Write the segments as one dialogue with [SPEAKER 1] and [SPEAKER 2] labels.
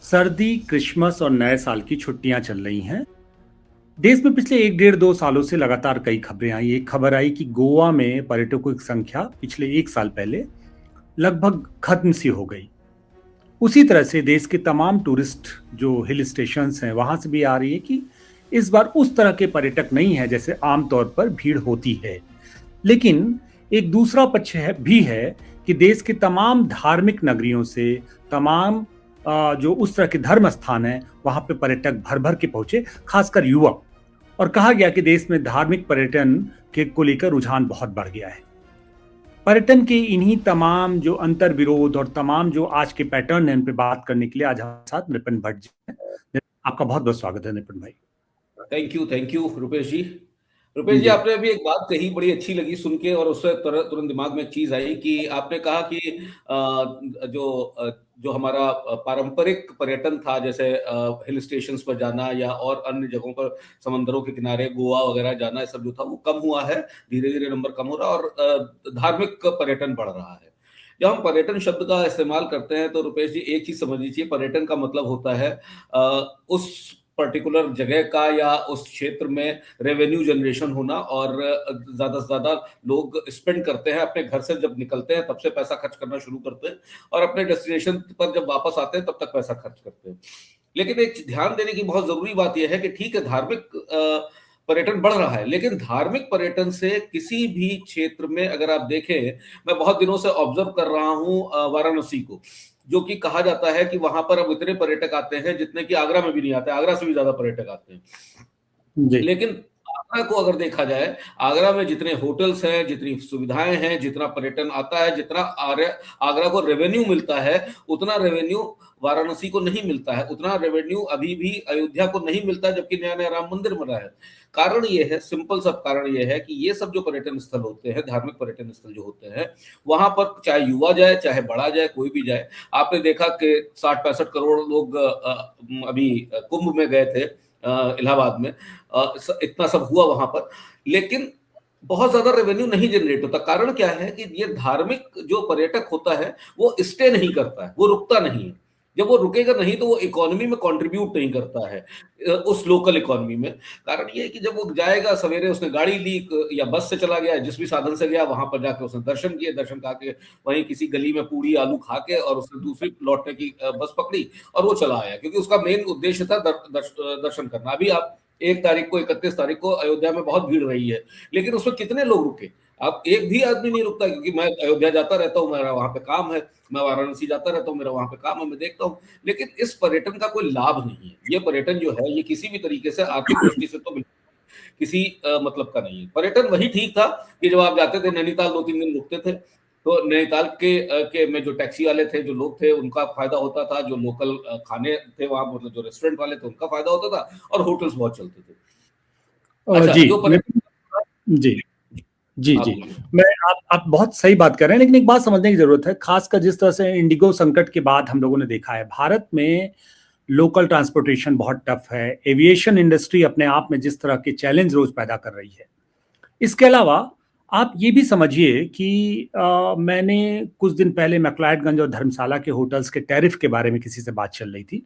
[SPEAKER 1] सर्दी, क्रिसमस और नए साल की छुट्टियां चल रही हैं। देश में पिछले 1 डेढ़ 2 सालों से लगातार कई खबरें आई। एक खबर आई कि गोवा में पर्यटकों की संख्या पिछले 1 साल पहले लगभग खत्म सी हो गई। उसी तरह से देश के तमाम टूरिस्ट जो हिल स्टेशंस हैं वहां से भी आ रही है कि इस बार उस तरह के पर्यटक नहीं है जैसे आमतौर पर भीड़ होती है। लेकिन एक दूसरा पक्ष भी है कि देश के तमाम धार्मिक नगरियों से तमाम जो उस तरह के धर्म स्थान है वहां पे पर्यटक भर भर के पहुंचे, खासकर युवा। और कहा गया कि देश में धार्मिक पर्यटन के को लेकर रुझान बहुत बढ़ गया है। पर्यटन के इन्हीं तमाम जो अंतर विरोध और तमाम जो आज के पैटर्न है उन पे बात करने के लिए आज हमारे साथ नितिन भट्ट जी हैं। आपका बहुत बहुत स्वागत है नितिन भाई।
[SPEAKER 2] थैंक यू रुपेश जी। रुपेश जी,
[SPEAKER 1] जी
[SPEAKER 2] आपने अभी एक बात कही, बड़ी अच्छी लगी सुन के, और उससे तुरंत दिमाग में एक चीज आई कि आपने कहा कि जो हमारा पारंपरिक पर्यटन था, जैसे हिल स्टेशंस पर जाना या और अन्य जगहों पर समंदरों के किनारे गोवा वगैरह जाना, ये सब जो था वो कम हुआ है, धीरे धीरे नंबर कम हो रहा है, और धार्मिक पर्यटन बढ़ रहा है। जब हम पर्यटन शब्द का इस्तेमाल करते हैं तो रुपेश जी, एक चीज समझ लीजिए, पर्यटन का मतलब होता है उस पर्टिकुलर जगह का या उस क्षेत्र में रेवेन्यू जनरेशन होना, और ज्यादा से ज्यादा लोग स्पेंड करते हैं अपने घर से, जब निकलते हैं तब से पैसा खर्च करना शुरू करते हैं, और अपने डेस्टिनेशन पर जब वापस आते हैं तब तक पैसा खर्च करते हैं। लेकिन एक ध्यान देने की बहुत जरूरी बात यह है कि ठीक है, धार्मिक पर्यटन बढ़ रहा है, लेकिन धार्मिक पर्यटन से किसी भी क्षेत्र में अगर आप देखें, मैं बहुत दिनों से ऑब्जर्व कर रहा हूं वाराणसी को, जो कि कहा जाता है कि वहां पर अब इतने पर्यटक आते हैं जितने कि आगरा में भी नहीं आते, आगरा से भी ज्यादा पर्यटक आते हैं।
[SPEAKER 1] जी
[SPEAKER 2] लेकिन आगरा को अगर देखा जाए, आगरा में जितने होटल्स हैं, जितनी सुविधाएं हैं, जितना पर्यटन आता है, जितना आगरा को रेवेन्यू मिलता है, उतना रेवेन्यू वाराणसी को नहीं मिलता है, उतना रेवेन्यू अभी भी अयोध्या को नहीं मिलता, जबकि नया नया राम मंदिर बना है। कारण ये है, सिंपल सा कारण ये है कि ये सब जो पर्यटन स्थल होते हैं, धार्मिक पर्यटन स्थल जो होते हैं, वहां पर चाहे युवा जाए, चाहे बड़ा जाए, कोई भी जाए। आपने देखा कि 60-65 करोड़ लोग अभी कुंभ में गए थे, इलाहाबाद में, इतना सब हुआ वहां पर, लेकिन बहुत ज्यादा रेवेन्यू नहीं जनरेट होता। कारण क्या है कि ये धार्मिक जो पर्यटक होता है वो स्टे नहीं करता है, वो रुकता नहीं है। जब वो रुकेगा नहीं तो वो इकोनॉमी में कंट्रीब्यूट नहीं करता है, उस लोकल इकोनॉमी में। कारण ये है कि जब वो जाएगा, सवेरे उसने गाड़ी ली या बस से चला गया, जिस भी साधन से गया, वहां पर जाके उसने दर्शन किए, दर्शन करके वहीं किसी गली में पूरी आलू खा के, और उसने दूसरी लौटने की बस पकड़ी और वो चला आया, क्योंकि उसका मेन उद्देश्य था दर्शन करना। अभी आप 1 तारीख को, 31 तारीख को अयोध्या में बहुत भीड़ रही है, लेकिन उसमें कितने लोग रुके? आप एक भी आदमी नहीं रुकता, क्योंकि मैं अयोध्या जाता रहता हूँ, मेरा वहां पे काम है, मैं वाराणसी जाता रहता हूँ, मेरा वहां पे काम है, मैं देखता हूँ। लेकिन इस पर्यटन का कोई लाभ नहीं है। ये पर्यटन जो है, ये किसी भी तरीके से आर्थिक दृष्टि से तो किसी मतलब का नहीं है। पर्यटन वही ठीक था कि जब आप जाते थे नैनीताल, 2-3 दिन रुकते थे, तो नैनीताल के में जो टैक्सी वाले थे, जो लोग थे, उनका फायदा होता था, जो लोकल खाने थे वहां, मतलब जो रेस्टोरेंट वाले थे, उनका फायदा होता था, और होटल्स बहुत चलते थे। अच्छा,
[SPEAKER 1] जी
[SPEAKER 2] जो पर्यटन।
[SPEAKER 1] जी जी
[SPEAKER 2] आप
[SPEAKER 1] जी।
[SPEAKER 2] बोलिए।
[SPEAKER 1] मैं आप बहुत सही बात कर रहे हैं, लेकिन एक बात समझने की जरूरत है, खासकर जिस तरह से इंडिगो संकट के बाद हम लोगों ने देखा है भारत में लोकल ट्रांसपोर्टेशन बहुत टफ है। एविएशन इंडस्ट्री अपने आप में जिस तरह के चैलेंज रोज पैदा कर रही है। इसके अलावा आप ये भी समझिए कि मैंने कुछ दिन पहले मैक्लाडगंज और धर्मशाला के होटल्स के टैरिफ के बारे में किसी से बात चल रही थी।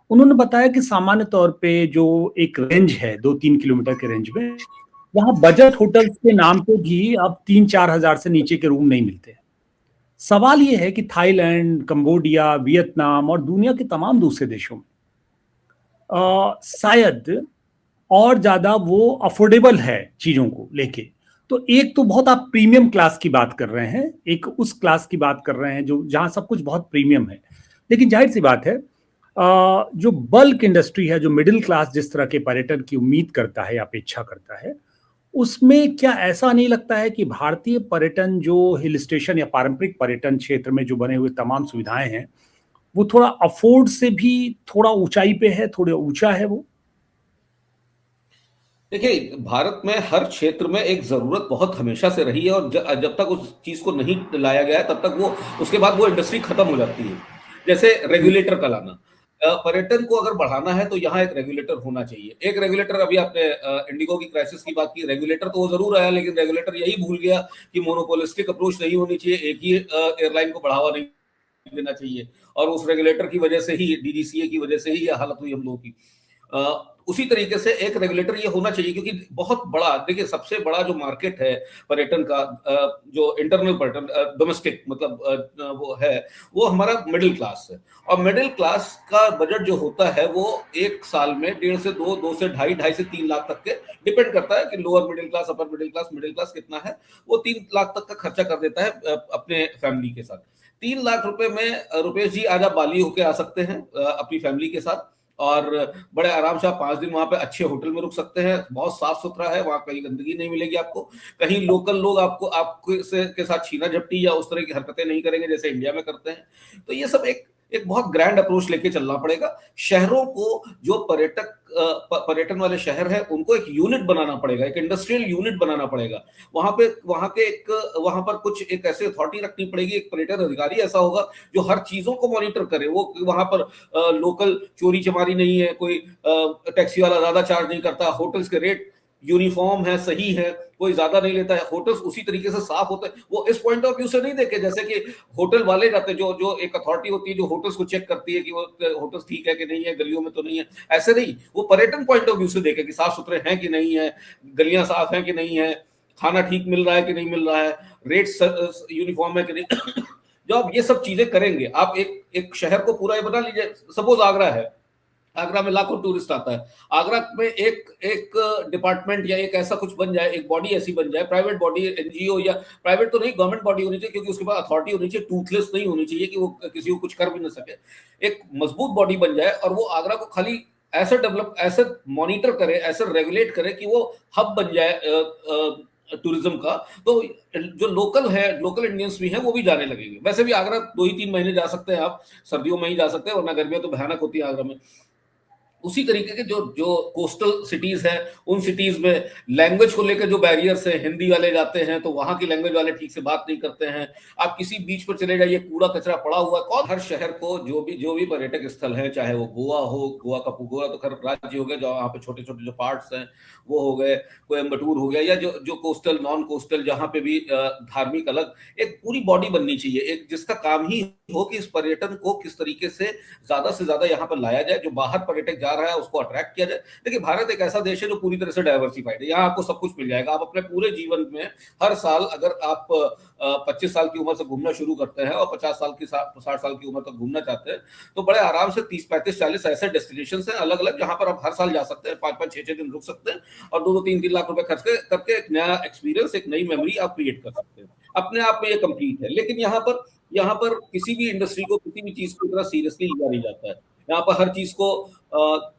[SPEAKER 1] उन्होंने बताया कि सामान्य तौर पे जो एक रेंज है 2-3 किलोमीटर के रेंज में, वहां बजट होटल्स के नाम पे भी अब 3-4 हजार से नीचे के रूम नहीं मिलते। सवाल ये है कि थाईलैंड, कंबोडिया, वियतनाम और दुनिया के तमाम दूसरे देशों में शायद और ज्यादा वो अफोर्डेबल है चीजों को लेके। तो एक तो बहुत आप प्रीमियम क्लास की बात कर रहे हैं, एक उस क्लास की बात कर रहे हैं जो जहां सब कुछ बहुत प्रीमियम है। लेकिन जाहिर सी बात है, जो बल्क इंडस्ट्री है, जो मिडिल क्लास जिस तरह के पर्यटन की उम्मीद करता है या अपेक्षा करता है, उसमें क्या ऐसा नहीं लगता है कि भारतीय पर्यटन जो हिल स्टेशन या पारंपरिक पर्यटन क्षेत्र में जो बने हुए तमाम सुविधाएं हैं, वो थोड़ा अफोर्ड से भी थोड़ा ऊंचाई पे है, थोड़ा ऊंचा है वो?
[SPEAKER 2] देखिए, भारत में हर क्षेत्र में एक जरूरत बहुत हमेशा से रही है, और जब तक उस चीज को नहीं लाया गया है, तब तक वो, उसके बाद वो इंडस्ट्री खत्म हो जाती है। जैसे रेगुलेटर का लाना, पर्यटन को अगर बढ़ाना है तो यहाँ एक रेगुलेटर होना चाहिए। एक रेगुलेटर, अभी आपने इंडिगो की क्राइसिस की बात की, रेगुलेटर तो वो जरूर आया, लेकिन रेगुलेटर यही भूल गया कि मोनोपोलिस्टिक अप्रोच नहीं होनी चाहिए, एक ही एयरलाइन को बढ़ावा नहीं देना चाहिए, और उस रेगुलेटर की वजह से ही, डीजीसीए की वजह से ही ये हालत हुई हम लोगों की। उसी तरीके से एक रेगुलेटर ये होना चाहिए, क्योंकि बहुत बड़ा, देखिए सबसे बड़ा जो मार्केट है पर्यटन का, जो इंटरनल पर्यटन, डोमेस्टिक मतलब वो है, वो हमारा मिडिल क्लास है। और मिडिल क्लास का बजट जो होता है वो एक साल में 1.5 से 2 से 2.5 से 3 लाख तक के डिपेंड करता है कि lower middle class, upper middle class कितना है, वो 3 लाख तक का खर्चा कर देता है अपने फैमिली के साथ। 3 लाख रुपए में रुपेश जी आज आप बाली होके आ सकते हैं अपनी फैमिली के साथ, और बड़े आराम से आप 5 दिन वहां पे अच्छे होटल में रुक सकते हैं, बहुत साफ सुथरा है वहां, कहीं गंदगी नहीं मिलेगी आपको, कहीं लोकल लोग आपको आपके के साथ छीना झपटी या उस तरह की हरकतें नहीं करेंगे जैसे इंडिया में करते हैं। तो ये सब एक बहुत ग्रैंड अप्रोच लेके चलना पड़ेगा। शहरों को, जो पर्यटन वाले शहर है, उनको एक यूनिट बनाना पड़ेगा, एक इंडस्ट्रियल यूनिट बनाना पड़ेगा। वहां पर कुछ एक ऐसी अथॉरिटी रखनी पड़ेगी, एक पर्यटन अधिकारी ऐसा होगा जो हर चीजों को मॉनिटर करे। वो वहां पर लोकल चोरी चमारी नहीं है, कोई टैक्सी वाला ज्यादा चार्ज नहीं करता, होटल्स के रेट यूनिफॉर्म है, सही है, कोई ज्यादा नहीं लेता है, होटल्स उसी तरीके से साफ होते हैं। वो इस पॉइंट ऑफ व्यू से नहीं देखे जैसे कि होटल वाले जाते हैं, जो एक अथॉरिटी होती है जो होटल्स को चेक करती है कि वो होटल्स ठीक है कि नहीं है, गलियों में तो नहीं है, ऐसे नहीं, वो पर्यटन पॉइंट ऑफ व्यू से देखे कि साफ सुथरे हैं कि नहीं है, गलियां साफ हैं कि नहीं है, खाना ठीक मिल रहा है कि नहीं मिल रहा है, रेट यूनिफॉर्म है कि नहीं। जो आप ये सब चीजें करेंगे, आप एक शहर को पूरा ये बना लीजिए। सपोज आगरा है, आगरा में लाखों टूरिस्ट आता है, आगरा में एक डिपार्टमेंट या एक ऐसा कुछ बन जाए, एक बॉडी ऐसी बन जाए, प्राइवेट बॉडी, एनजीओ, या प्राइवेट तो नहीं, गवर्नमेंट बॉडी होनी चाहिए, क्योंकि उसके पास अथॉरिटी होनी चाहिए, टूथलेस नहीं होनी चाहिए कि वो किसी को कुछ कर भी ना सके। एक मजबूत बॉडी बन जाए और वो आगरा को खाली ऐसे डेवलप, ऐसे मॉनिटर करे, ऐसे रेगुलेट करे कि वो हब बन जाए टूरिज्म का। तो जो लोकल है, लोकल इंडियंस भी हैं, वो भी जाने लगेंगे। वैसे भी आगरा 2 ही 3 महीने जा सकते हैं आप, सर्दियों में ही जा सकते हैं, वरना गर्मियां तो भयानक होती है आगरा में। उसी तरीके के जो कोस्टल सिटीज हैं, उन सिटीज में लैंग्वेज को लेकर जो बैरियर्स हैं, हिंदी वाले जाते हैं तो वहां की लैंग्वेज वाले ठीक से बात नहीं करते हैं। आप किसी बीच पर चले जाइए, कूड़ा कचरा पड़ा हुआ है। कौन, हर शहर को जो भी पर्यटक स्थल है, चाहे वो गोवा हो, गोवा तो खैर राज्य हो गया, जो वहाँ पे छोटे छोटे जो पार्ट्स हैं वो हो गए, कोयम्बटूर हो गया, या जो कोस्टल, नॉन कोस्टल, जहाँ पे भी धार्मिक अलग एक पूरी बॉडी बननी चाहिए, एक जिसका काम ही हो कि इस पर्यटन को किस तरीके से ज्यादा यहाँ पर लाया जाए, जो बाहर पर्यटक जा रहा है उसको अट्रैक्ट किया जाए। देखिए भारत एक ऐसा देश है जो पूरी तरह से डाइवर्सिफाइड है, यहाँ आपको सब कुछ मिल जाएगा। आप अपने पूरे जीवन में हर साल अगर आप 25 साल की उम्र से घूमना शुरू करते हैं और 50 साल की 60 साल की उम्र तक घूमना चाहते हैं, तो बड़े आराम से 30, 35, 40 ऐसे डेस्टिनेशन हैं अलग अलग, जहां पर आप हर साल जा सकते हैं, 5-5, 6-6 दिन रुक सकते हैं और 2-2, 3-3 लाख रुपए खर्च करके एक नया एक्सपीरियंस, एक नई मेमोरी आप क्रिएट कर सकते हैं। अपने आप में ये कंप्लीट है। लेकिन यहाँ पर किसी भी इंडस्ट्री को, किसी भी चीज को इतना सीरियसली लिया नहीं जाता है। यहाँ पर हर चीज को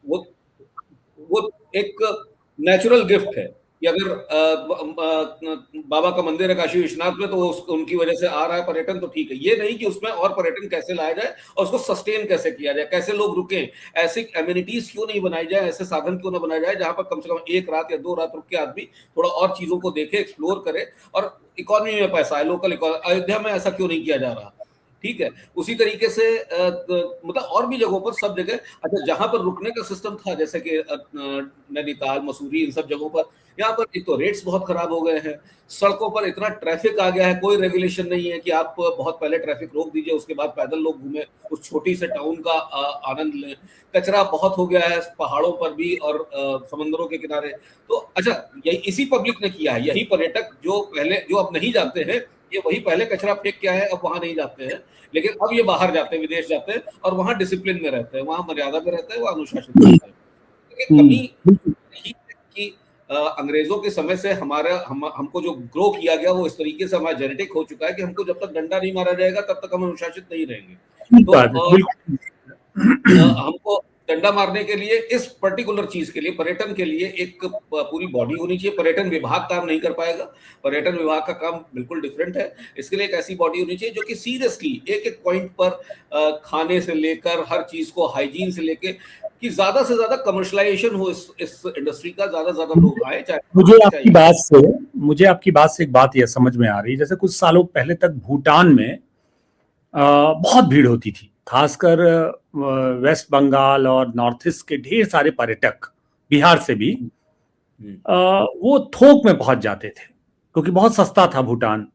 [SPEAKER 2] वो एक नेचुरल गिफ्ट है कि अगर बाबा का मंदिर है काशी विश्वनाथ में, तो उनकी वजह से आ रहा है पर्यटन, तो ठीक है। ये नहीं कि उसमें और पर्यटन कैसे लाया जाए और उसको सस्टेन कैसे किया जाए, कैसे लोग रुके, ऐसे एमिनिटीज क्यों नहीं बनाई जाए, ऐसे साधन क्यों ना बनाए जाए जहां पर कम से कम 1 रात या 2 रात रुक के आदमी थोड़ा और चीजों को देखे, एक्सप्लोर करे, और इकोनॉमी में पैसा है, लोकल इकोनॉमी। अयोध्या में ऐसा क्यों नहीं किया जा रहा? ठीक है, उसी तरीके से मतलब और भी जगहों पर, सब जगह, अच्छा जहां पर रुकने का सिस्टम था जैसे कि नैनीताल, मसूरी, इन सब जगहों पर, यहाँ पर एक तो रेट्स बहुत खराब हो गए हैं, सड़कों पर इतना ट्रैफिक आ गया है, कोई रेगुलेशन नहीं है कि आप बहुत पहले ट्रैफिक रोक दीजिए, उसके बाद पैदल लोग घूमे, उस छोटी से टाउन का आनंद लें। कचरा बहुत हो गया है पहाड़ों पर भी और समंदरों के किनारे। तो अच्छा, यही इसी पब्लिक ने किया है, यही पर्यटक जो अब नहीं जाते हैं, ये वही पहले कचरा फेंक के आए, अब वहां नहीं जाते हैं, लेकिन अब ये बाहर जाते हैं, विदेश जाते हैं और वहां डिसिप्लिन में रहते हैं, वहां मर्यादा में रहते हैं, वहां अनुशासित रहते हैं। कमी यही है कि अंग्रेजों के समय से हमको जो ग्रो किया गया वो इस तरीके से हमारा जेनेटिक हो चुका है कि हमको जब तक डंडा नहीं मारा जाएगा तब तक हम अनुशासित नहीं रहेंगे। तो हमको डंडा मारने के लिए, इस पर्टिकुलर चीज के लिए, पर्यटन के लिए एक पूरी बॉडी होनी चाहिए। पर्यटन विभाग काम नहीं कर पाएगा, पर्यटन विभाग का काम बिल्कुल डिफरेंट है। इसके लिए एक ऐसी बॉडी होनी चाहिए जो कि सीरियसली एक पॉइंट पर खाने से लेकर हर चीज को, हाइजीन से लेकर, कि ज्यादा से ज्यादा कमर्शलाइजेशन हो इस इंडस्ट्री का, ज्यादा लोग आए।
[SPEAKER 1] मुझे आपकी बात से एक बात यह समझ में आ रही है, जैसे कुछ सालों पहले तक भूटान में बहुत भीड़ होती थी, खासकर वेस्ट बंगाल और नॉर्थ ईस्ट के ढेर सारे पर्यटक, बिहार से भी, वो थोक में पहुंच जाते थे क्योंकि बहुत सस्ता था भूटान।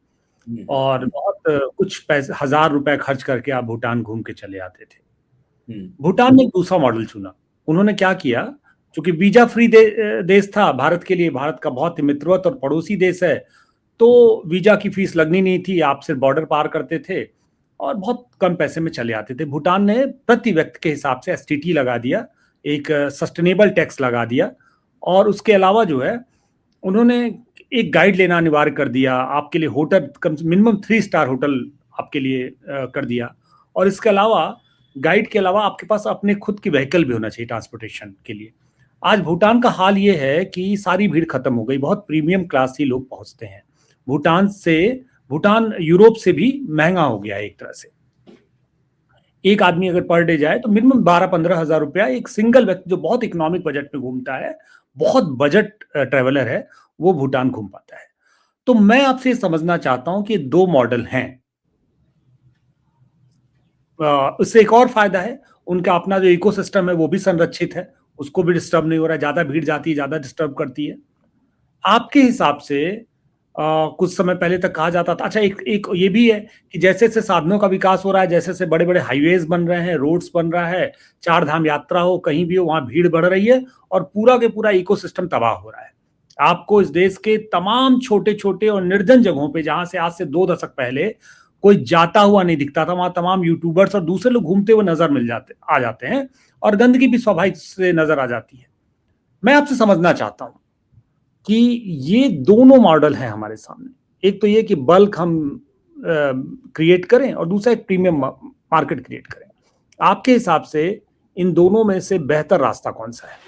[SPEAKER 1] और बहुत कुछ पैसे 1,000 रुपए खर्च करके आप भूटान घूम के चले आते थे। भूटान ने एक दूसरा मॉडल चुना। उन्होंने क्या किया, क्योंकि वीजा फ्री देश था भारत के लिए, भारत का बहुत मित्रवत और पड़ोसी देश है, तो वीजा की फीस लगनी नहीं थी, आप सिर्फ बॉर्डर पार करते थे और बहुत कम पैसे में चले आते थे। भूटान ने प्रति व्यक्ति के हिसाब से एसटीटी लगा दिया, एक सस्टेनेबल टैक्स लगा दिया, और उसके अलावा जो है उन्होंने एक गाइड लेना अनिवार्य कर दिया। आपके लिए होटल कम मिनिमम 3 स्टार होटल आपके लिए कर दिया, और इसके अलावा गाइड के अलावा आपके पास अपने खुद की व्हीकल भी होना चाहिए ट्रांसपोर्टेशन के लिए। आज भूटान का हाल ये है कि सारी भीड़ खत्म हो गई, बहुत प्रीमियम क्लास ही लोग पहुंचते हैं भूटान यूरोप से भी महंगा हो गया है एक तरह से। एक आदमी अगर पर डे जाए तो मिनिमम 12-15 हज़ार रुपया एक सिंगल व्यक्ति जो बहुत इकोनॉमिक बजट में घूमता है, बहुत बजट ट्रेवलर है, वो भूटान घूम पाता है। तो मैं आपसे समझना चाहता हूं कि 2 मॉडल हैं। उससे एक और फायदा है, उनका अपना जो इकोसिस्टम है वो भी संरक्षित है, उसको भी डिस्टर्ब नहीं हो रहा है। ज्यादा भीड़ जाती है, ज्यादा डिस्टर्ब करती है। आपके हिसाब से कुछ समय पहले तक कहा जाता था, अच्छा एक ये भी है कि जैसे जैसे साधनों का विकास हो रहा है, जैसे जैसे बड़े बड़े हाईवेज बन रहे हैं, रोड्स बन रहा है, 4 धाम यात्रा हो कहीं भी हो, वहां भीड़ बढ़ रही है और पूरा के पूरा इकोसिस्टम तबाह हो रहा है। आपको इस देश के तमाम छोटे छोटे और निर्जन जगहों पे, जहां से आज से 2 दशक पहले कोई जाता हुआ नहीं दिखता था, वहां तमाम यूट्यूबर्स और दूसरे लोग घूमते हुए नजर आ जाते हैं, और गंदगी भी स्वाभाविक से नजर आ जाती है। मैं आपसे समझना चाहता हूं कि ये दोनों मॉडल हैं हमारे सामने। एक तो ये कि बल्क हम क्रिएट करें, और दूसरा एक प्रीमियम मार्केट क्रिएट करें। आपके हिसाब से इन दोनों में से बेहतर रास्ता कौन सा है?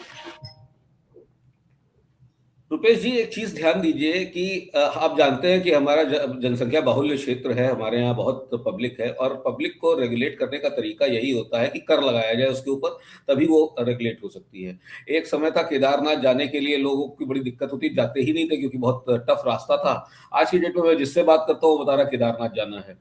[SPEAKER 2] रुपेश जी, एक चीज ध्यान दीजिए कि आप जानते हैं कि हमारा जनसंख्या बाहुल्य क्षेत्र है, हमारे यहाँ बहुत पब्लिक है, और पब्लिक को रेगुलेट करने का तरीका यही होता है कि कर लगाया जाए उसके ऊपर, तभी वो रेगुलेट हो सकती है। एक समय था केदारनाथ जाने के लिए लोगों की बड़ी दिक्कत होती, जाते ही नहीं थे क्योंकि बहुत टफ रास्ता था। आज की डेट में मैं जिससे बात करता हूँ वो बता रहा केदारनाथ जाना है।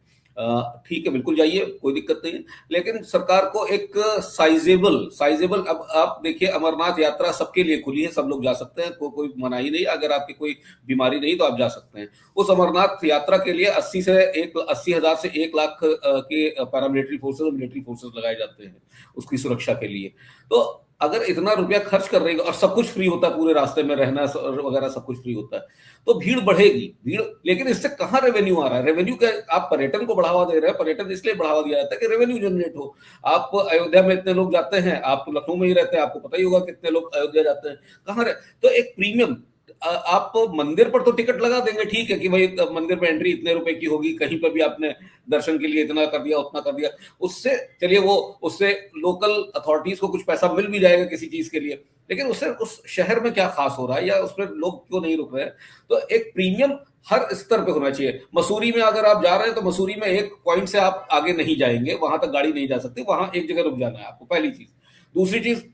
[SPEAKER 2] ठीक है, बिल्कुल जाइए, कोई दिक्कत नहीं है, लेकिन सरकार को एक साइजेबल अब आप देखिए, अमरनाथ यात्रा सबके लिए खुली है, सब लोग जा सकते हैं, कोई मनाही नहीं। अगर आपकी कोई बीमारी नहीं तो आप जा सकते हैं। उस अमरनाथ यात्रा के लिए 80,000 से 1 लाख के पैरामिलिट्री फोर्सेस और मिलिट्री फोर्सेस लगाए जाते हैं उसकी सुरक्षा के लिए। तो अगर इतना रुपया खर्च कर रही है और सब कुछ फ्री होता है, पूरे रास्ते में रहना वगैरह सब कुछ फ्री होता है, तो भीड़ बढ़ेगी। लेकिन इससे कहाँ रेवेन्यू आ रहा है? रेवेन्यू क्या? आप पर्यटन को बढ़ावा दे रहे हैं, पर्यटन इसलिए बढ़ावा दिया जाता है कि रेवेन्यू जनरेट हो। आप अयोध्या में इतने लोग जाते हैं, आप तो लखनऊ में ही रहते हैं, आपको पता ही होगा कितने लोग अयोध्या जाते हैं, कहाँ रहे? तो एक प्रीमियम, आप मंदिर पर तो टिकट लगा देंगे, ठीक है कि भाई मंदिर में एंट्री इतने रुपए की होगी, कहीं पर भी आपने दर्शन के लिए इतना कर दिया, उतना कर दिया, उससे चलिए उससे लोकल अथॉरिटीज को कुछ पैसा मिल भी जाएगा किसी चीज के लिए, लेकिन उससे उस शहर में क्या खास हो रहा है या उसमें लोग क्यों नहीं रुक रहे हैं? तो एक प्रीमियम हर स्तर पे होना चाहिए। मसूरी में अगर आप जा रहे हैं तो मसूरी में एक पॉइंट से आप आगे नहीं जाएंगे, वहां तक गाड़ी नहीं जा सकती, वहां एक जगह रुक जाना है आपको, पहली चीज। दूसरी चीज,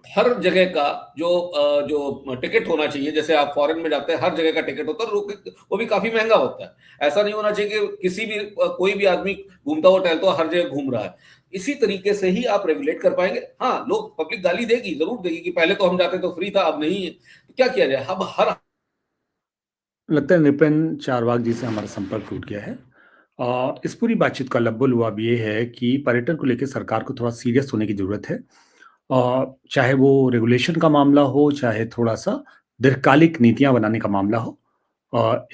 [SPEAKER 2] हर जगह का जो टिकट होना चाहिए, जैसे आप फॉरेन में जाते हैं हर जगह का टिकट होता है, वो भी काफी महंगा होता है। ऐसा नहीं होना चाहिए कि किसी भी कोई भी आदमी घूमता हुआ टहलता हुआ हर जगह घूम रहा है। इसी तरीके से ही आप रेगुलेट कर पाएंगे। हाँ, लोग, पब्लिक गाली देगी, जरूर देगी कि पहले तो हम जाते तो फ्री था, अब नहीं है, तो क्या किया जाए? अब हर
[SPEAKER 1] लगता है नृपेंद्र चारवाक जी से हमारा संपर्क टूट गया है। इस पूरी बातचीत का लब्बुल हुआ अब ये है कि पर्यटन को लेकर सरकार को थोड़ा सीरियस होने की जरूरत है। चाहे वो रेगुलेशन का मामला हो, चाहे थोड़ा सा दीर्घकालिक नीतियां बनाने का मामला हो,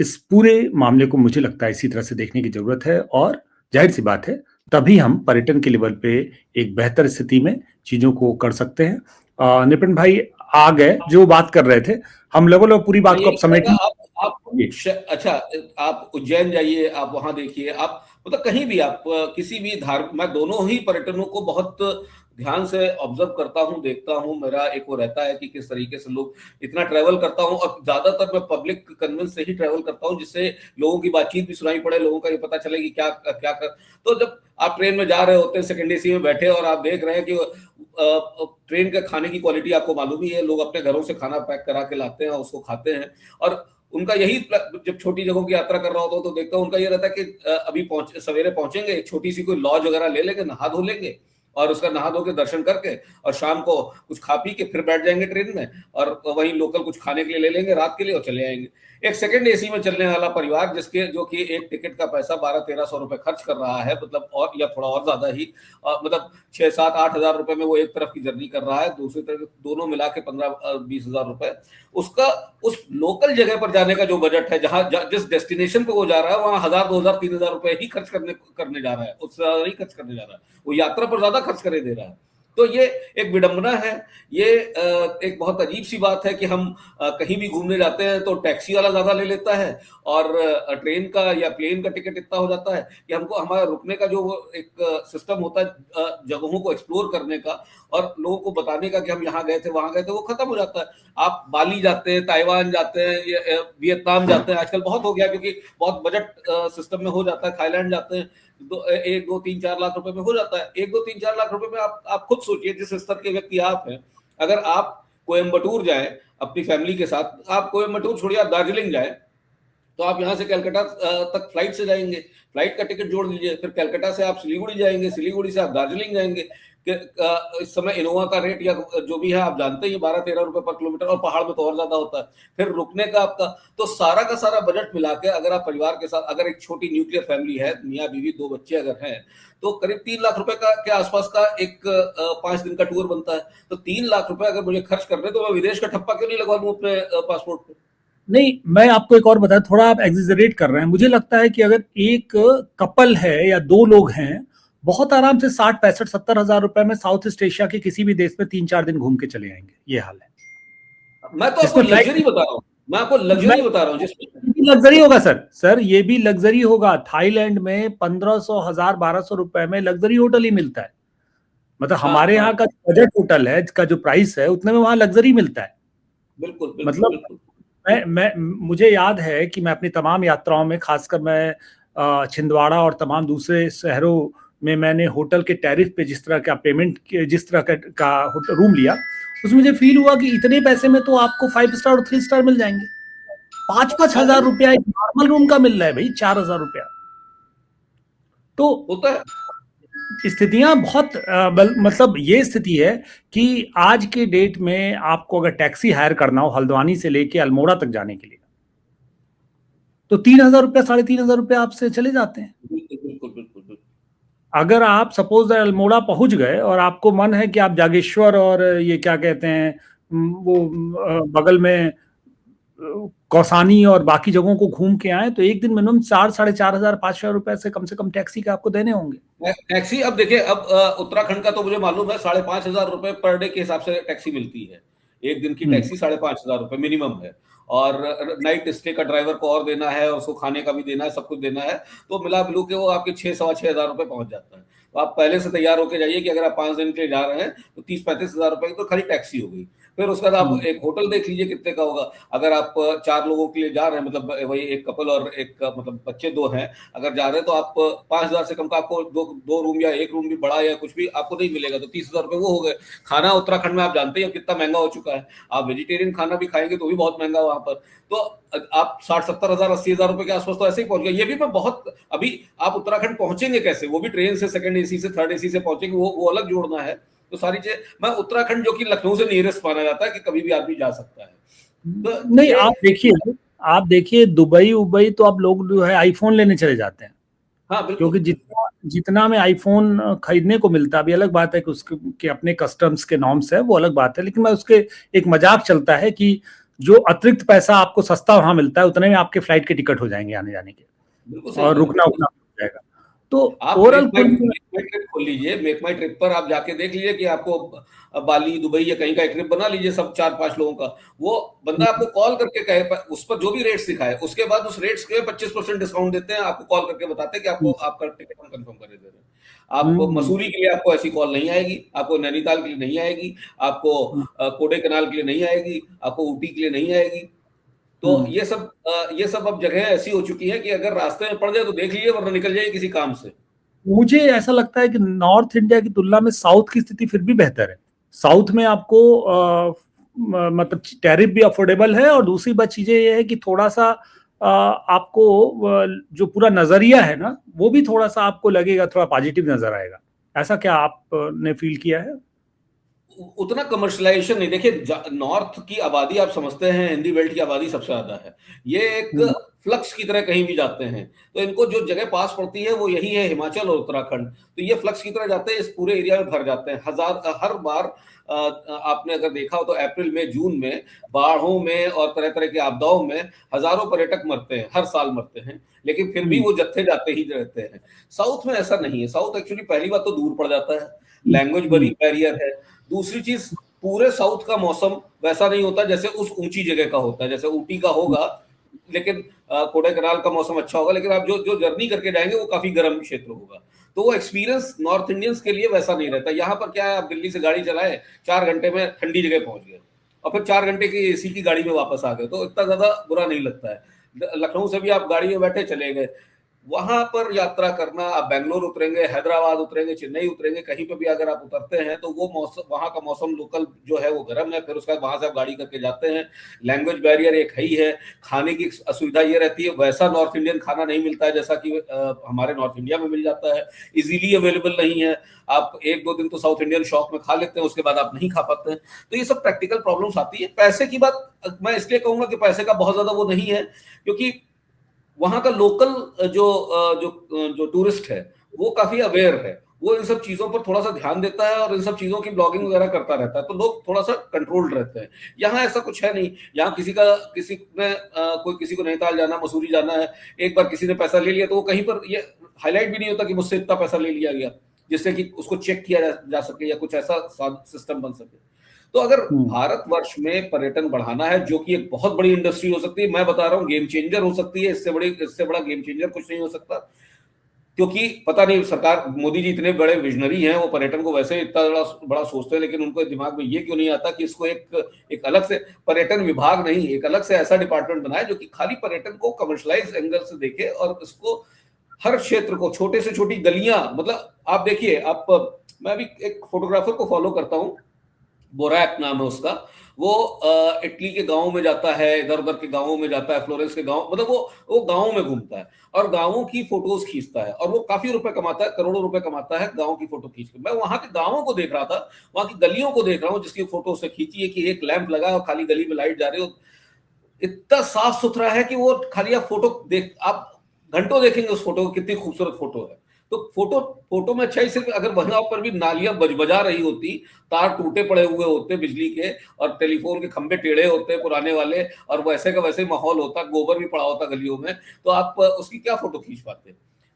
[SPEAKER 1] इस पूरे मामले को मुझे लगता है इसी तरह से देखने की जरूरत है। और जाहिर सी बात है, तभी हम पर्यटन के लेवल पे एक बेहतर स्थिति में चीजों को कर सकते हैं। नितिन भाई आ गए जो बात कर रहे थे, हम लोगों पूरी बात को अब समेट।
[SPEAKER 2] अच्छा, आप उज्जैन जाइए, आप वहां देखिए, आप मतलब कहीं भी आप किसी भी मैं दोनों ही पर्यटनों को बहुत ध्यान से ऑब्जर्व करता हूं, देखता हूं। मेरा एक वो रहता है कि किस तरीके से लोग इतना ट्रैवल करता हूं, और ज्यादातर मैं पब्लिक कन्वेंस से ही ट्रैवल करता हूं, जिससे लोगों की बातचीत भी सुनाई पड़े, लोगों का ये पता चले कि क्या क्या कर। तो जब आप ट्रेन में जा रहे होते हैं, सेकेंड एसी में बैठे, और आप देख रहे हैं कि ट्रेन के खाने की क्वालिटी आपको मालूम ही है, लोग अपने घरों से खाना पैक करा के लाते हैं, उसको खाते हैं, और उनका यही, जब छोटी जगहों की यात्रा कर रहा होता हूं तो देखता हूं उनका ये रहता है कि अभी सवेरे पहुंचेंगे, एक छोटी सी कोई लॉज वगैरह ले लेंगे, नहा धो लेंगे, और उसका नहा धो के दर्शन करके और शाम को कुछ खा पी के फिर बैठ जाएंगे ट्रेन में और वहीं लोकल कुछ खाने के लिए ले लेंगे रात के लिए और चले आएंगे। एक सेकंड एसी में चलने वाला परिवार जिसके जो कि एक टिकट का पैसा 1200-1300 रुपए खर्च कर रहा है, मतलब और या थोड़ा और ज्यादा ही, मतलब 6-7-8 हजार रुपए में वो एक तरफ की जर्नी कर रहा है, दूसरी तरफ दोनों मिला के 15-20 हजार रुपए उसका उस लोकल जगह पर जाने का जो बजट है, जहां जिस डेस्टिनेशन पे वो जा रहा है वहां 1000-2000-3000 रुपए ही खर्च करने जा रहा है, उससे ज्यादा नहीं खर्च करने जा रहा है, वो यात्रा पर ज्यादा खर्च करे दे रहा है। तो ये एक विडंबना है, ये एक बहुत अजीब सी बात है कि हम कहीं भी घूमने जाते हैं तो टैक्सी वाला ज्यादा ले लेता है और ट्रेन का या प्लेन का टिकट इतना हो जाता है कि हमको हमारा रुकने का जो एक सिस्टम होता है जगहों को एक्सप्लोर करने का और लोगों को बताने का कि हम यहाँ गए थे वहां गए थे, वो खत्म हो जाता है। आप बाली जाते हैं, ताइवान जाते हैं, वियतनाम जाते हैं, आजकल बहुत हो गया क्योंकि बहुत बजट सिस्टम में हो जाता है, थाईलैंड जाते हैं, 1-2-3-4 लाख रुपए में हो जाता है। 1-2-3-4 लाख रुपए में आप खुद सोचिए जिस स्तर के व्यक्ति आप हैं, अगर आप कोयम्बटूर जाए अपनी फैमिली के साथ, आप कोयम्बटूर छोड़िए आप दार्जिलिंग जाए, तो आप यहाँ से कलकत्ता तक फ्लाइट से जाएंगे, फ्लाइट का टिकट जोड़ लीजिए, फिर कलकत्ता से आप सिलीगुड़ी जाएंगे, सिलीगुड़ी से आप दार्जिलिंग जाएंगे। इस समय इनोवा का रेट या जो भी है आप जानते हैं 12-13 रुपए पर किलोमीटर, और पहाड़ में तो और ज्यादा होता है। फिर रुकने का आपका तो सारा का सारा बजट मिला के अगर आप परिवार के साथ, अगर एक छोटी न्यूक्लियर फैमिली है, मियाँ बीवी 2 बच्चे अगर हैं, तो करीब 3 लाख रुपए का के आसपास का एक 5 दिन का टूर बनता है। तो 3 लाख रुपए अगर मुझे खर्च करने तो मैं विदेश का ठप्पा क्यों नहीं लगवा लूं अपने पासपोर्ट पे।
[SPEAKER 1] नहीं, मैं आपको एक और बताऊं, थोड़ा आप एग्जिजरेट कर रहे हैं। मुझे लगता है कि अगर एक कपल है या 2 लोग हैं, बहुत आराम से 60-65-70 हजार रुपए में साउथ ईस्ट एशिया के किसी भी देश में 3-4 दिन घूम के चले आएंगे। ये हाल है
[SPEAKER 2] मैं तो आपको
[SPEAKER 1] जिसमें फ्लाइट,
[SPEAKER 2] लग्जरी बता रहा हूँ, मैं आपको लग्जरी बता रहा हूँ जिसमें
[SPEAKER 1] लग्जरी होगा सर, ये भी लग्जरी होगा। थाईलैंड में 1500, 1000, 1200 रुपए में लग्जरी होटल ही मिलता है। मतलब
[SPEAKER 2] हाँ
[SPEAKER 1] हमारे
[SPEAKER 2] हाँ
[SPEAKER 1] यहाँ का बजट होटल है, का जो प्राइस है उतने में वहां लग्जरी मिलता है।
[SPEAKER 2] बिल्कुल बिल्कुल
[SPEAKER 1] मतलब
[SPEAKER 2] बिल्कुल।
[SPEAKER 1] मैं मुझे याद है कि मैं अपनी तमाम यात्राओं में, खासकर मैं छिंदवाड़ा और तमाम दूसरे शहरों में, मैंने होटल के टैरिफ पे जिस तरह का पेमेंट, जिस तरह का रूम लिया, उसमें मुझे फील हुआ कि इतने पैसे में तो आपको 5 स्टार और 3 स्टार मिल जाएंगे। 5-5
[SPEAKER 2] हाँ
[SPEAKER 1] हजार रुपया एक नॉर्मल रूम का मिल रहा है भाई, 4 हजार रुपया। तो
[SPEAKER 2] होता है।
[SPEAKER 1] स्थितियां बहुत मतलब ये स्थिति है कि आज के डेट में आपको अगर टैक्सी हायर करना हो हल्द्वानी से लेके अल्मोड़ा तक जाने के लिए, तो 3,000 रुपया, 3,500 रुपया आपसे चले जाते हैं।
[SPEAKER 2] बिल्कुल बिल्कुल बिल्कुल बिल्कुल।
[SPEAKER 1] अगर आप सपोज अल्मोड़ा पहुंच गए और आपको मन है कि आप जागेश्वर और ये क्या कहते हैं, वो बगल में कौसानी और बाकी जगहों को घूम के आए, तो एक दिन मिनिमम 4-4,500 500 रुपए से कम टैक्सी के आपको देने होंगे।
[SPEAKER 2] टैक्सी अब देखिए, अब उत्तराखंड का तो मुझे मालूम है 5,500 रुपए पर डे के हिसाब से टैक्सी मिलती है। एक दिन की टैक्सी 5,500 रुपए मिनिमम है, और नाइट स्टे का ड्राइवर को और देना है, और उसको खाने का भी देना है, सब कुछ देना है, तो मिला मिलू के वो आपके 6-6,500 रुपए पहुंच जाता है। तो आप पहले से तैयार होकर जाइए कि अगर आप 5 दिन के लिए जा रहे हैं तो 30-35 हजार रुपए की तो खाली टैक्सी हो गई। फिर उसके बाद आप एक होटल देख लीजिए कितने का होगा। अगर आप 4 लोगों के लिए जा रहे हैं, मतलब वही एक कपल और एक मतलब बच्चे 2 हैं, अगर जा रहे हैं तो आप 5,000 से कम का आपको दो रूम या एक रूम भी बड़ा या कुछ भी आपको नहीं मिलेगा, तो 30,000 रुपए वो हो गए। खाना उत्तराखंड में आप जानते हैं कितना महंगा हो चुका है, आप वेजिटेरियन खाना भी खाएंगे तो भी बहुत महंगा वहां पर। तो आप 60-70 हजार 80,000 रुपए के आसपास तो ऐसे ही पहुंच गए। ये भी मैं बहुत, अभी आप उत्तराखंड पहुंचेंगे कैसे, वो भी ट्रेन से, सेकंड एसी से, थर्ड एसी से पहुंचेंगे, वो अलग जोड़ना है। तो सारी चीजें, मैं उत्तराखंड जो कि लखनऊ से नियरेस्ट माना जाता है कि कभी भी आदमी जा सकता है, तो
[SPEAKER 1] नहीं, आप देखिए दुबई उबई तो आप लोग जो है आईफोन लेने चले जाते हैं।
[SPEAKER 2] हाँ बिल्कुल,
[SPEAKER 1] क्योंकि जितना में आईफोन खरीदने को मिलता है, अभी अलग बात है कि उसके अपने कस्टम्स के नॉर्म्स है, वो अलग बात है, लेकिन मैं उसके एक मजाक चलता है कि जो अतिरिक्त पैसा आपको सस्ता वहां मिलता है उतने में आपके फ्लाइट के टिकट हो जाएंगे आने जाने के, और रुकना उकना हो जाएगा। तो
[SPEAKER 2] आप
[SPEAKER 1] ओवरऑल
[SPEAKER 2] मेक माई ट्रिप खोल लीजिए, मेक माई ट्रिप पर आप जाके देख लीजिए कि आपको बाली, दुबई या कहीं का एक ट्रिप बना लीजिए सब 4-5 लोगों का। वो बंदा आपको कॉल करके कहे, उस पर जो भी रेट्स दिखाए, उसके बाद उस रेट्स के 25% डिस्काउंट देते हैं, आपको कॉल करके बताते हैं कि आपको आपका टिकट हम कंफर्म कर दे रहे हैं। आप मसूरी के लिए आपको ऐसी कॉल नहीं आएगी, आपको नैनीताल के लिए नहीं आएगी, आपको कोडे कनाल के लिए नहीं आएगी, आपको ऊटी के लिए नहीं आएगी। तो ये सब अब जगह ऐसी हो चुकी है कि अगर रास्ते में पड़ जाए तो देख लीजिए, वरना निकल जाइए किसी काम से।
[SPEAKER 1] मुझे ऐसा लगता है कि नॉर्थ इंडिया की तुलना में साउथ की स्थिति फिर भी बेहतर है। साउथ में आपको मतलब टैरिफ भी अफोर्डेबल है, और दूसरी बात चीजें ये है कि थोड़ा सा आपको जो पूरा नजरिया है ना, वो भी थोड़ा सा आपको लगेगा, थोड़ा पॉजिटिव नजर आएगा। ऐसा क्या आपने फील किया है?
[SPEAKER 2] उतना कमर्शलाइजेशन नहीं। देखिए, नॉर्थ की आबादी आप समझते हैं, हिंदी बेल्ट की आबादी सबसे ज्यादा है। ये एक
[SPEAKER 1] हम्म,
[SPEAKER 2] फ्लक्स की तरह कहीं भी जाते हैं, तो इनको जो जगह पास पड़ती है वो यही है, हिमाचल और उत्तराखंड। तो ये फ्लक्स की तरह जाते हैं, इस पूरे एरिया में भर जाते हैं। हर बार आपने अगर देखा हो तो अप्रैल में, जून में बाढ़ों में और तरह तरह की आपदाओं में हजारों पर्यटक मरते हैं, हर साल मरते हैं, लेकिन फिर भी
[SPEAKER 1] हम्म,
[SPEAKER 2] वो जत्थे जाते ही रहते हैं। साउथ में ऐसा नहीं है। साउथ एक्चुअली पहली बात तो दूर पड़ जाता है, लैंग्वेज
[SPEAKER 1] हम्म,
[SPEAKER 2] बैरियर है। दूसरी चीज, पूरे साउथ का मौसम वैसा नहीं होता जैसे उस ऊंची जगह का होता है। जैसे ऊटी का होगा, लेकिन कोडाईकनाल का मौसम अच्छा होगा, लेकिन आप जो जो जर्नी करके जाएंगे वो काफी गर्म क्षेत्र होगा। तो वो एक्सपीरियंस नॉर्थ इंडियंस के लिए वैसा नहीं रहता। यहाँ पर क्या है, आप दिल्ली से गाड़ी चलाए, 4 घंटे में ठंडी जगह पहुंच गए और फिर 4 घंटे की एसी की गाड़ी में वापस आ गए, तो इतना ज्यादा बुरा नहीं लगता है। लखनऊ से भी आप गाड़ी में बैठे चले गए। वहां पर यात्रा करना, आप बेंगलोर उतरेंगे, हैदराबाद उतरेंगे, चेन्नई उतरेंगे, कहीं पे भी अगर आप उतरते हैं तो वो मौसम, वहां का मौसम लोकल जो है वो गर्म है। फिर उसके बाद वहां से आप गाड़ी करके जाते हैं, लैंग्वेज बैरियर एक है ही है। खाने की असुविधा ये रहती है, वैसा नॉर्थ इंडियन खाना नहीं मिलता है जैसा कि हमारे नॉर्थ इंडिया में मिल जाता है, इजीली अवेलेबल नहीं है। आप 1-2 दिन तो साउथ इंडियन शॉप में खा लेते हैं, उसके बाद आप नहीं खा पाते हैं। तो ये सब प्रैक्टिकल प्रॉब्लम्स आती है। पैसे की बात मैं इसलिए कहूंगा कि पैसे का बहुत ज्यादा वो नहीं है, क्योंकि वहां का लोकल जो टूरिस्ट है वो काफी अवेयर है, वो इन सब चीजों पर थोड़ा सा ध्यान देता है और इन सब चीजों की ब्लॉगिंग वगैरह करता रहता है, तो लोग थोड़ा सा कंट्रोल्ड रहते हैं। यहाँ ऐसा कुछ है नहीं। यहाँ किसी ने कोई किसी को नैनीताल जाना, मसूरी जाना है, एक बार किसी ने पैसा ले लिया तो वो कहीं पर ये हाईलाइट भी नहीं होता कि मुझसे इतना पैसा ले लिया गया, जिससे कि उसको चेक किया जा सके या कुछ ऐसा सिस्टम बन सके। तो अगर
[SPEAKER 1] हम्म,
[SPEAKER 2] भारतवर्ष में पर्यटन बढ़ाना है, जो कि एक बहुत बड़ी इंडस्ट्री हो सकती है, मैं बता रहा हूँ गेम चेंजर हो सकती है, इससे बड़ा गेम चेंजर कुछ नहीं हो सकता। क्योंकि पता नहीं, सरकार मोदी जी इतने बड़े विजनरी हैं, वो पर्यटन को वैसे इतना बड़ा बड़ा सोचते हैं, लेकिन उनको दिमाग में ये क्यों नहीं आता कि इसको एक अलग से पर्यटन विभाग नहीं, एक अलग से ऐसा डिपार्टमेंट बनाए जो कि खाली पर्यटन को कमर्शलाइज एंगल से देखे और इसको हर क्षेत्र को, छोटे से छोटी गलियां, मतलब आप देखिए, मैं अभी एक फोटोग्राफर को फॉलो करता हूँ, बोरैक नाम है उसका। वो इटली के गांवों में जाता है, इधर उधर के गांवों में जाता है, फ्लोरेंस के गांव, मतलब वो गांवों में घूमता है और गांवों की फोटोज खींचता है, और वो काफी रुपए कमाता है, करोड़ों रुपए कमाता है गांव की फोटो खींच के। मैं वहां के गांवों को देख रहा था, वहां की गलियों को देख रहा हूँ जिसकी फोटो उसने खींची है, कि एक लैंप लगा और खाली गली में लाइट जा रही हो, इतना साफ सुथरा है कि वो खाली आप फोटो देख, आप घंटों देखेंगे उस फोटो को, कितनी खूबसूरत फोटो है। तो फोटो फोटो में अच्छा ही, सिर्फ अगर वहां पर भी नालियां बजा रही होती, तार टूटे पड़े हुए होते बिजली के, और टेलीफोन के खंभे टेढ़े होते पुराने वाले, और वैसे का वैसे माहौल होता, गोबर भी पड़ा होता गलियों में, तो आप उसकी क्या फोटो खींच पाते।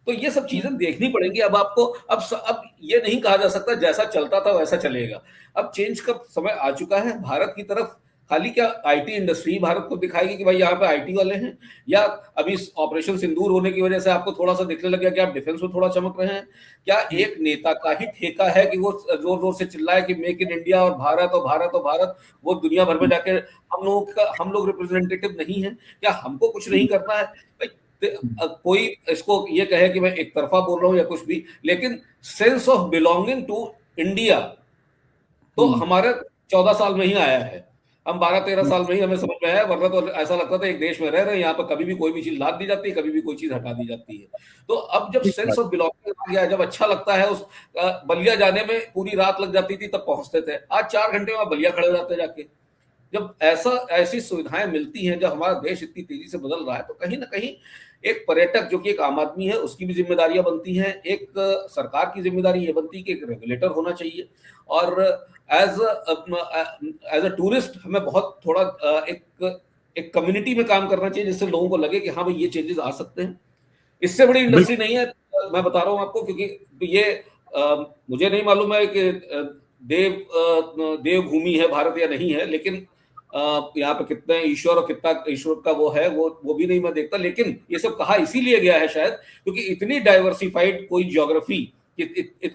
[SPEAKER 2] तो ये सब चीजें देखनी पड़ेंगी। अब आपको, अब ये नहीं कहा जा सकता जैसा चलता था वैसा चलेगा। अब चेंज का समय आ चुका है भारत की तरफ। खाली क्या आईटी इंडस्ट्री भारत को दिखाएगी कि भाई यहाँ पे आईटी वाले हैं, या अभी ऑपरेशन सिंदूर होने की वजह से आपको थोड़ा सा दिखने लग गया कि आप डिफेंस में थोड़ा चमक रहे हैं? क्या एक नेता का ही ठेका है कि वो जोर जोर से चिल्लाए कि मेक इन इंडिया और भारत और भारत और भारत, वो दुनिया भर में जाके हम लोग रिप्रेजेंटेटिव नहीं है? क्या हमको कुछ नहीं करना है भाई? कोई इसको ये कहे कि मैं एक तरफा बोल रहा हूँ या कुछ भी, लेकिन sense of belonging to India तो हमारे 14 साल में ही आया है। हम 12-13 साल में ही हमें समझ में आया, वरना तो ऐसा लगता था एक देश में रह रहे हैं, यहाँ पर कभी भी कोई भी चीज लाद दी जाती है, कभी भी कोई चीज हटा दी जाती है। तो अब जब
[SPEAKER 1] ठीक
[SPEAKER 2] सेंस
[SPEAKER 1] बात।
[SPEAKER 2] ऑफ बिलोंगिंग आ गया है, जब अच्छा लगता है, उस बलिया जाने में पूरी रात लग जाती थी तब पहुंचते थे, आज 4 घंटे में बलिया खड़े हो जाते हैं जाके। जब ऐसी सुविधाएं मिलती हैं, जब हमारा देश इतनी तेजी से बदल रहा है, तो कहीं ना कहीं एक पर्यटक जो कि एक आम आदमी है, उसकी भी जिम्मेदारियां बनती हैं, एक सरकार की जिम्मेदारी ये बनती है कि एक रेगुलेटर होना चाहिए। और एज एज अ टूरिस्ट हमें बहुत थोड़ा एक एक कम्युनिटी में काम करना चाहिए, जिससे लोगों को लगे कि हाँ भाई ये चेंजेस आ सकते हैं। इससे बड़ी इंडस्ट्री
[SPEAKER 1] बिल्कुल।
[SPEAKER 2] नहीं है, मैं बता रहा हूँ आपको, क्योंकि ये मुझे नहीं मालूम है कि देवभूमि है भारत या नहीं है, लेकिन यहाँ पे कितने ईश्वर और कितना ईश्वर का वो है, वो भी नहीं मैं देखता। लेकिन ये सब कहा इसीलिए गया है शायद, क्योंकि इतनी डाइवर्सिफाइड कोई ज्योग्राफी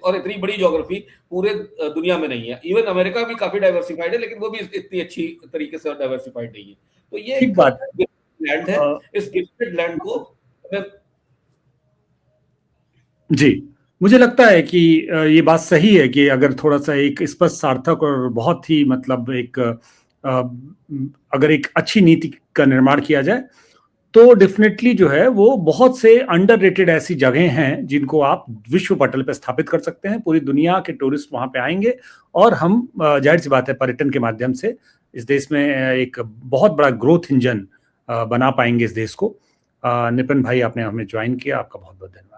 [SPEAKER 2] और इतनी बड़ी ज्योग्राफी पूरे दुनिया में नहीं है। इवन अमेरिका भी काफी डाइवर्सिफाइड है, लेकिन वो भी इतनी अच्छी तरीके से डाइवर्सिफाइड नहीं है। तो ये
[SPEAKER 1] ठीक
[SPEAKER 2] एक
[SPEAKER 1] बात है।
[SPEAKER 2] लैंड है,
[SPEAKER 1] अ,
[SPEAKER 2] इस गिफ्टेड लैंड को हमें।
[SPEAKER 1] जी, मुझे लगता है कि ये बात सही है कि अगर थोड़ा सा एक स्पष्ट, सार्थक और बहुत ही मतलब एक अगर एक अच्छी नीति का निर्माण किया जाए, तो डेफिनेटली जो है वो बहुत से अंडररेटेड ऐसी जगह हैं जिनको आप विश्व पटल पे स्थापित कर सकते हैं। पूरी दुनिया के टूरिस्ट वहां पे आएंगे और हम जाहिर सी बात है पर्यटन के माध्यम से इस देश में एक बहुत बड़ा ग्रोथ इंजन बना पाएंगे इस देश को। नितिन भाई, आपने हमें ज्वाइन किया, आपका बहुत बहुत धन्यवाद।